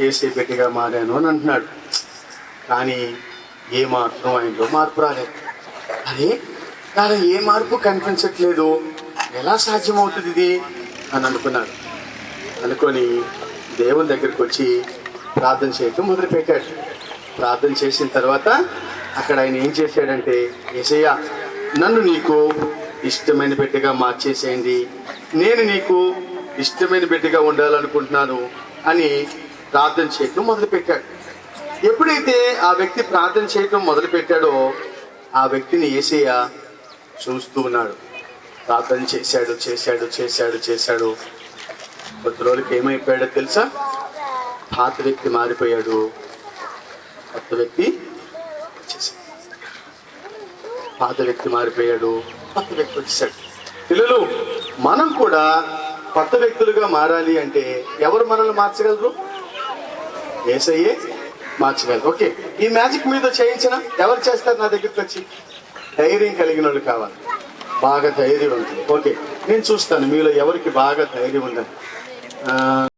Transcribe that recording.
ఏసై బిడ్డగా మారాను అని అంటున్నాడు. కానీ ఏ మాత్రం ఆయనలో మార్పు రాలేదు. అరే నాకు ఏ మార్పు కనిపించట్లేదు, ఎలా సాధ్యమవుతుంది ఇది అని అనుకున్నాడు. అనుకొని దేవుని దగ్గరికి వచ్చి ప్రార్థన చేయటం మొదలుపెట్టాడు. ప్రార్థన చేసిన తర్వాత అక్కడ ఆయన ఏం చేశాడంటే, యేసయ్యా నన్ను నీకు ఇష్టమైన బిడ్డగా మార్చేసేయండి, నేను నీకు ఇష్టమైన బిడ్డగా ఉండాలనుకుంటున్నాను అని ప్రార్థన చేయటం మొదలుపెట్టాడు. ఎప్పుడైతే ఆ వ్యక్తి ప్రార్థన చేయటం మొదలుపెట్టాడో ఆ వ్యక్తిని యేసయ్య చూస్తూ ఉన్నాడు. ప్రార్థన చేశాడు చేశాడు చేశాడు చేశాడు కొద్ది రోజులకి ఏమైపోయాడో తెలుసా? పాత వ్యక్తి మారిపోయాడు, కొత్త వ్యక్తి వచ్చేసాడు. పాత వ్యక్తి మారిపోయాడు, కొత్త వ్యక్తి వచ్చేసాడు. పిల్లలు, మనం కూడా కొత్త వ్యక్తులుగా మారాలి అంటే ఎవరు మనల్ని మార్చగలరు? యేసయ్యే మార్చగలరు. ఓకే, ఈ మ్యాజిక్ మీద చేయించిన ఎవరు చేస్తారు? నా దగ్గరికి వచ్చి ధైర్యం కలిగిన వాళ్ళు కావాలి, బాగా ధైర్యం ఉంటుంది. ఓకే, నేను చూస్తాను మీలో ఎవరికి బాగా ధైర్యం ఉందని.